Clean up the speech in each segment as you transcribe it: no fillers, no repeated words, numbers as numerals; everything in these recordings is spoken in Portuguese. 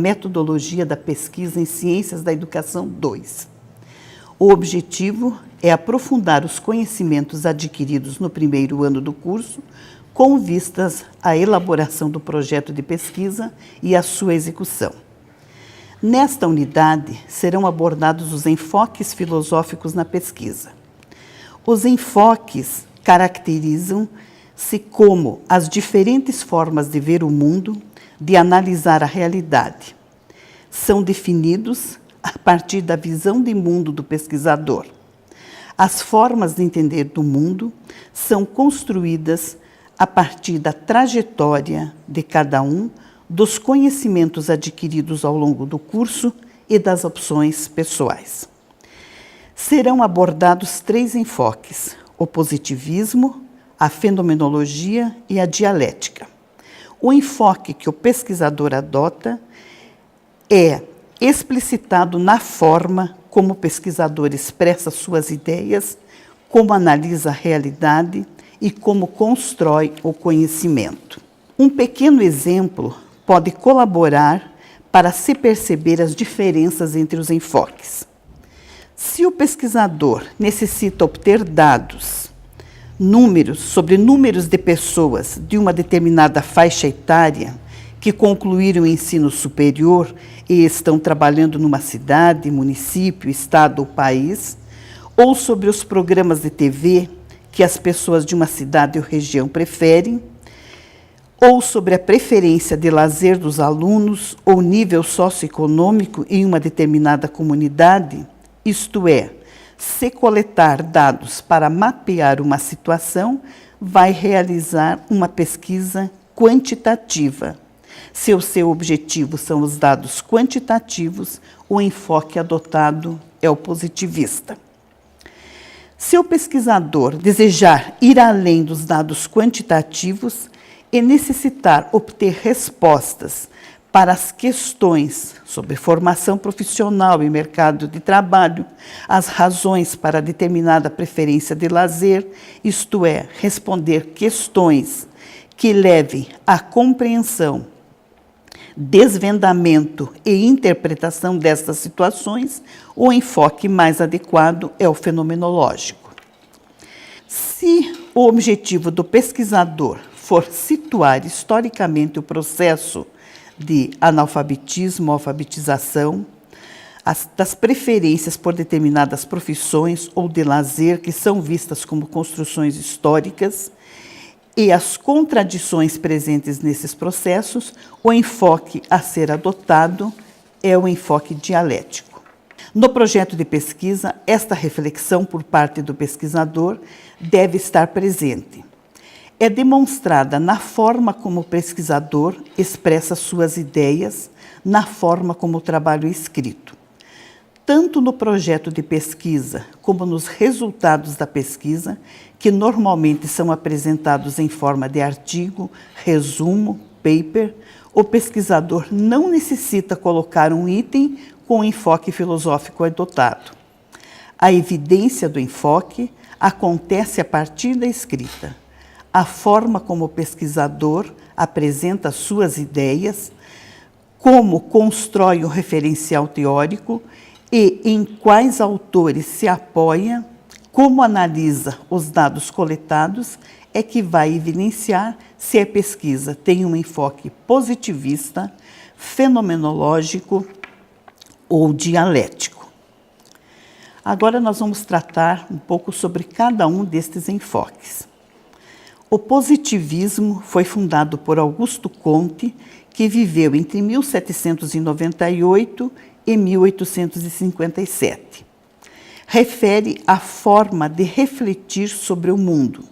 Metodologia da Pesquisa em Ciências da Educação 2. O objetivo é aprofundar os conhecimentos adquiridos no primeiro ano do curso, com vistas à elaboração do projeto de pesquisa e à sua execução. Nesta unidade, serão abordados os enfoques filosóficos na pesquisa. Os enfoques caracterizam-se como as diferentes formas de ver o mundo, de analisar a realidade. São definidos a partir da visão de mundo do pesquisador. As formas de entender do mundo são construídas a partir da trajetória de cada um, dos conhecimentos adquiridos ao longo do curso e das opções pessoais. Serão abordados 3 enfoques: o positivismo, a fenomenologia e a dialética. O enfoque que o pesquisador adota é explicitado na forma como o pesquisador expressa suas ideias, como analisa a realidade e como constrói o conhecimento. Um pequeno exemplo pode colaborar para se perceber as diferenças entre os enfoques. Se o pesquisador necessita obter dados, sobre números de pessoas de uma determinada faixa etária que concluíram o ensino superior e estão trabalhando numa cidade, município, estado ou país, ou sobre os programas de TV que as pessoas de uma cidade ou região preferem, ou sobre a preferência de lazer dos alunos ou nível socioeconômico em uma determinada comunidade, isto é, se coletar dados para mapear uma situação, vai realizar uma pesquisa quantitativa. Se o seu objetivo são os dados quantitativos, o enfoque adotado é o positivista. Se o pesquisador desejar ir além dos dados quantitativos e necessitar obter respostas para as questões sobre formação profissional e mercado de trabalho, as razões para determinada preferência de lazer, isto é, responder questões que levem à compreensão, desvendamento e interpretação destas situações, o enfoque mais adequado é o fenomenológico. Se o objetivo do pesquisador for situar historicamente o processo de analfabetismo, alfabetização, das preferências por determinadas profissões ou de lazer que são vistas como construções históricas e as contradições presentes nesses processos, o enfoque a ser adotado é o enfoque dialético. No projeto de pesquisa, esta reflexão por parte do pesquisador deve estar presente. É demonstrada na forma como o pesquisador expressa suas ideias, na forma como o trabalho é escrito. Tanto no projeto de pesquisa como nos resultados da pesquisa, que normalmente são apresentados em forma de artigo, resumo, paper, o pesquisador não necessita colocar um item com o enfoque filosófico adotado. A evidência do enfoque acontece a partir da escrita. A forma como o pesquisador apresenta suas ideias, como constrói o referencial teórico e em quais autores se apoia, como analisa os dados coletados, é que vai evidenciar se a pesquisa tem um enfoque positivista, fenomenológico ou dialético. Agora nós vamos tratar um pouco sobre cada um destes enfoques. O positivismo foi fundado por Augusto Comte, que viveu entre 1798 e 1857. Refere à forma de refletir sobre o mundo.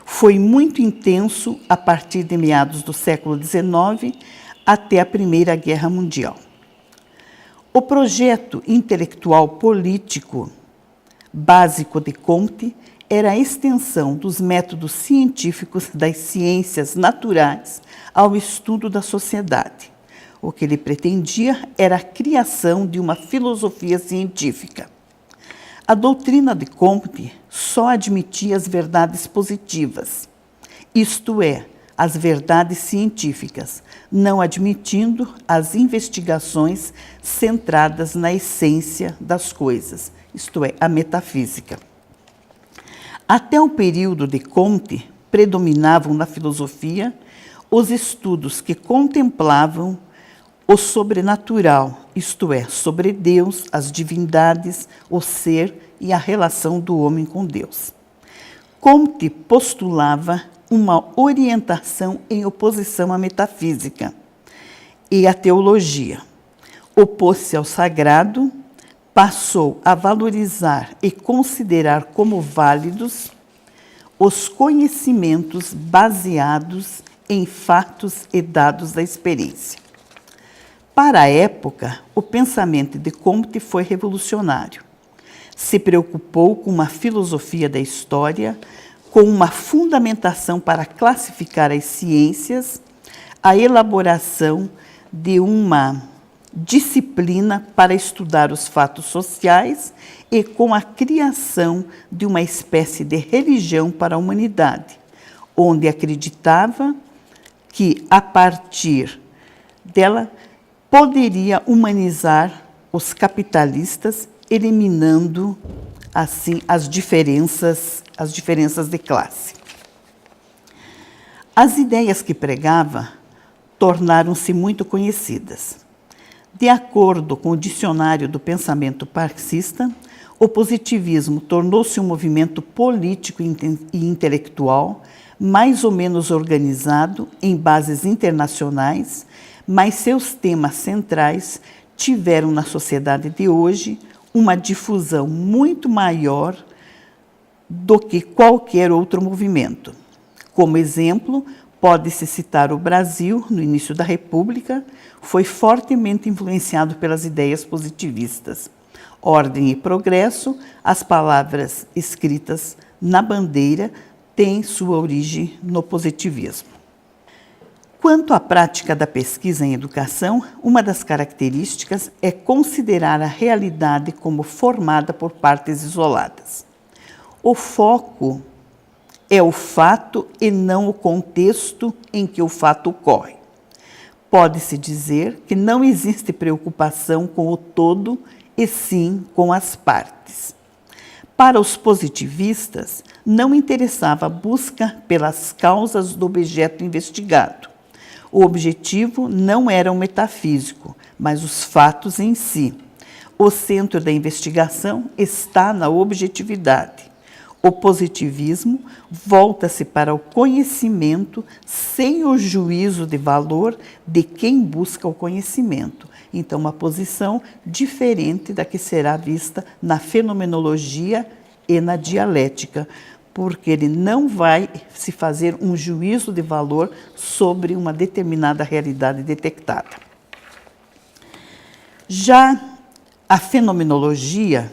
Foi muito intenso a partir de meados do século XIX até a Primeira Guerra Mundial. O projeto intelectual político básico de Comte era a extensão dos métodos científicos das ciências naturais ao estudo da sociedade. O que ele pretendia era a criação de uma filosofia científica. A doutrina de Comte só admitia as verdades positivas, isto é, as verdades científicas, não admitindo as investigações centradas na essência das coisas, isto é, a metafísica. Até o período de Comte, predominavam na filosofia os estudos que contemplavam o sobrenatural, isto é, sobre Deus, as divindades, o ser e a relação do homem com Deus. Comte postulava uma orientação em oposição à metafísica e à teologia. Opôs-se ao sagrado, passou a valorizar e considerar como válidos os conhecimentos baseados em fatos e dados da experiência. Para a época, o pensamento de Comte foi revolucionário. Se preocupou com uma filosofia da história, com uma fundamentação para classificar as ciências, a elaboração de uma disciplina para estudar os fatos sociais e com a criação de uma espécie de religião para a humanidade, onde acreditava que, a partir dela, poderia humanizar os capitalistas, eliminando, assim, as diferenças de classe. As ideias que pregava tornaram-se muito conhecidas. De acordo com o dicionário do pensamento marxista, o positivismo tornou-se um movimento político e intelectual, mais ou menos organizado em bases internacionais, mas seus temas centrais tiveram na sociedade de hoje uma difusão muito maior do que qualquer outro movimento. Como exemplo, pode-se citar o Brasil, no início da República, foi fortemente influenciado pelas ideias positivistas. Ordem e progresso, as palavras escritas na bandeira, têm sua origem no positivismo. Quanto à prática da pesquisa em educação, uma das características é considerar a realidade como formada por partes isoladas. O foco é o fato e não o contexto em que o fato ocorre. Pode-se dizer que não existe preocupação com o todo, e sim com as partes. Para os positivistas, não interessava a busca pelas causas do objeto investigado. O objetivo não era o metafísico, mas os fatos em si. O centro da investigação está na objetividade. O positivismo volta-se para o conhecimento sem o juízo de valor de quem busca o conhecimento. Então, uma posição diferente da que será vista na fenomenologia e na dialética, porque ele não vai se fazer um juízo de valor sobre uma determinada realidade detectada. Já a fenomenologia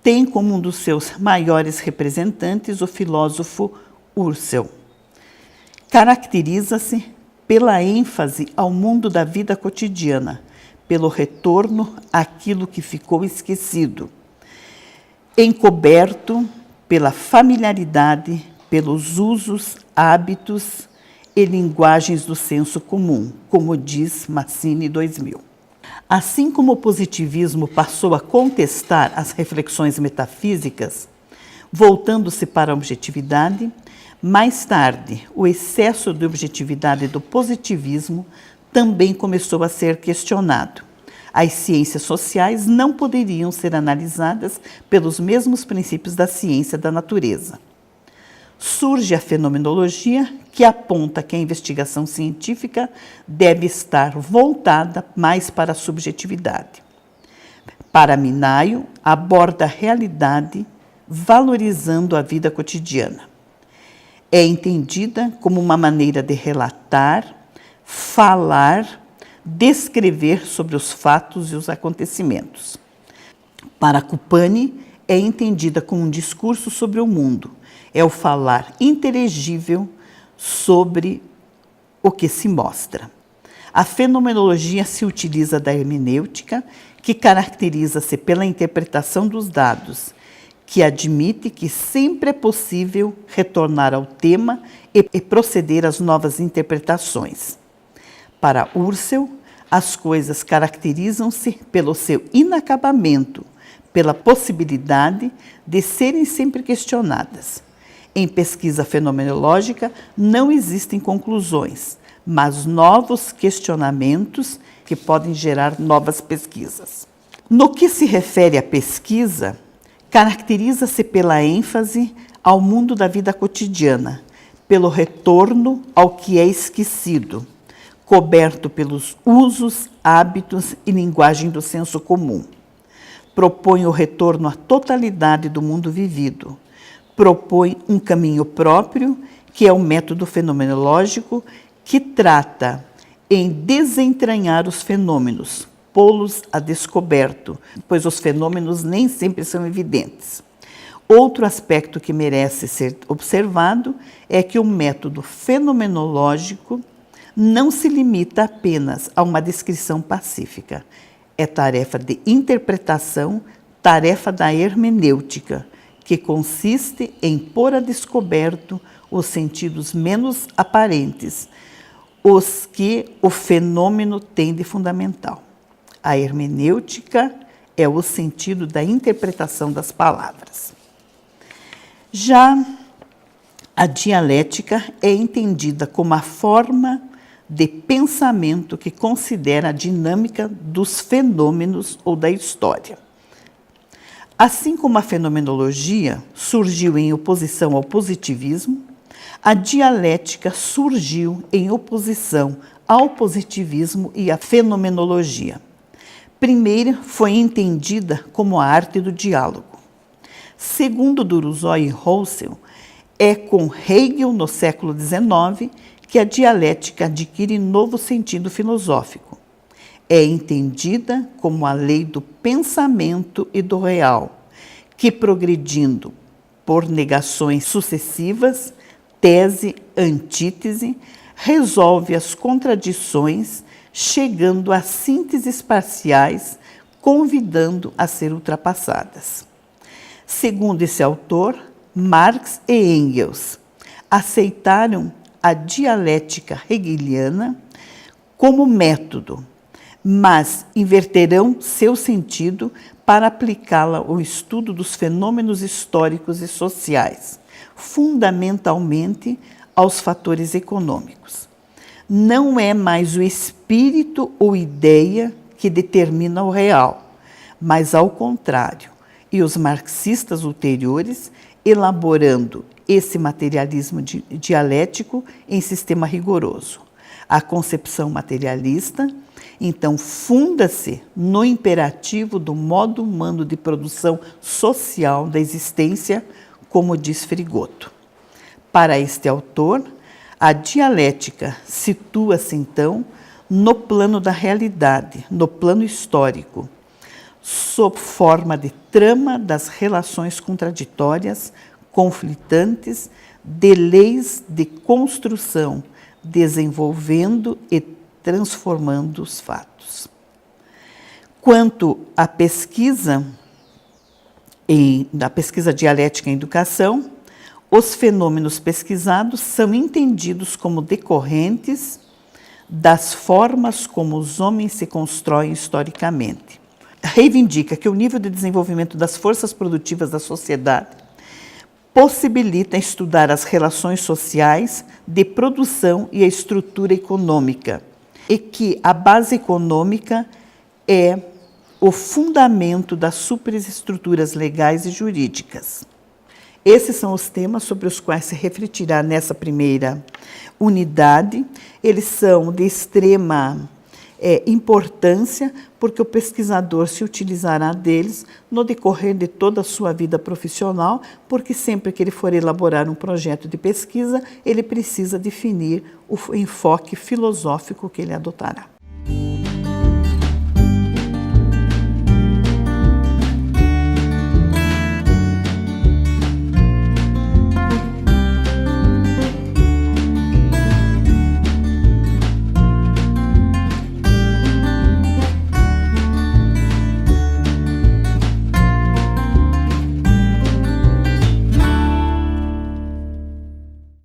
tem como um dos seus maiores representantes o filósofo Husserl. Caracteriza-se pela ênfase ao mundo da vida cotidiana, pelo retorno àquilo que ficou esquecido, encoberto pela familiaridade, pelos usos, hábitos e linguagens do senso comum, como diz Massini 2000. Assim como o positivismo passou a contestar as reflexões metafísicas, voltando-se para a objetividade, mais tarde, o excesso de objetividade do positivismo também começou a ser questionado. As ciências sociais não poderiam ser analisadas pelos mesmos princípios da ciência da natureza. Surge a fenomenologia, que aponta que a investigação científica deve estar voltada mais para a subjetividade. Para Minayo, aborda a realidade valorizando a vida cotidiana. É entendida como uma maneira de relatar, falar, descrever sobre os fatos e os acontecimentos. Para Kupani, é entendida como um discurso sobre o mundo. É o falar inteligível sobre o que se mostra. A fenomenologia se utiliza da hermenêutica, que caracteriza-se pela interpretação dos dados, que admite que sempre é possível retornar ao tema e proceder às novas interpretações. Para Husserl, as coisas caracterizam-se pelo seu inacabamento, pela possibilidade de serem sempre questionadas. Em pesquisa fenomenológica não existem conclusões, mas novos questionamentos que podem gerar novas pesquisas. No que se refere à pesquisa, caracteriza-se pela ênfase ao mundo da vida cotidiana, pelo retorno ao que é esquecido, coberto pelos usos, hábitos e linguagem do senso comum. Propõe o retorno à totalidade do mundo vivido. Propõe um caminho próprio, que é o método fenomenológico, que trata em desentranhar os fenômenos, pô-los a descoberto, pois os fenômenos nem sempre são evidentes. Outro aspecto que merece ser observado é que o método fenomenológico não se limita apenas a uma descrição pacífica. É tarefa de interpretação, tarefa da hermenêutica, que consiste em pôr a descoberto os sentidos menos aparentes, os que o fenômeno tem de fundamental. A hermenêutica é o sentido da interpretação das palavras. Já a dialética é entendida como a forma de pensamento que considera a dinâmica dos fenômenos ou da história. Assim como a fenomenologia surgiu em oposição ao positivismo, a dialética surgiu em oposição ao positivismo e à fenomenologia. Primeira foi entendida como a arte do diálogo. Segundo Durkheim e Husserl, é com Hegel, no século XIX, que a dialética adquire novo sentido filosófico. É entendida como a lei do pensamento e do real, que, progredindo por negações sucessivas, tese, antítese, resolve as contradições, chegando a sínteses parciais, convidando a ser ultrapassadas. Segundo esse autor, Marx e Engels aceitaram a dialética hegeliana como método, mas inverterão seu sentido para aplicá-la ao estudo dos fenômenos históricos e sociais, fundamentalmente aos fatores econômicos. Não é mais o espírito ou ideia que determina o real, mas ao contrário, e os marxistas ulteriores, elaborando esse materialismo dialético em sistema rigoroso. A concepção materialista, então, funda-se no imperativo do modo humano de produção social da existência, como diz Frigoto. Para este autor, a dialética situa-se, então, no plano da realidade, no plano histórico, sob forma de trama das relações contraditórias, conflitantes, de leis de construção, desenvolvendo e transformando os fatos. Quanto à pesquisa, da pesquisa dialética em educação, os fenômenos pesquisados são entendidos como decorrentes das formas como os homens se constroem historicamente. Reivindica que o nível de desenvolvimento das forças produtivas da sociedade possibilita estudar as relações sociais de produção e a estrutura econômica, e que a base econômica é o fundamento das superestruturas legais e jurídicas. Esses são os temas sobre os quais se refletirá nessa primeira unidade. Eles são de extrema importância, porque o pesquisador se utilizará deles no decorrer de toda a sua vida profissional, porque sempre que ele for elaborar um projeto de pesquisa, ele precisa definir o enfoque filosófico que ele adotará.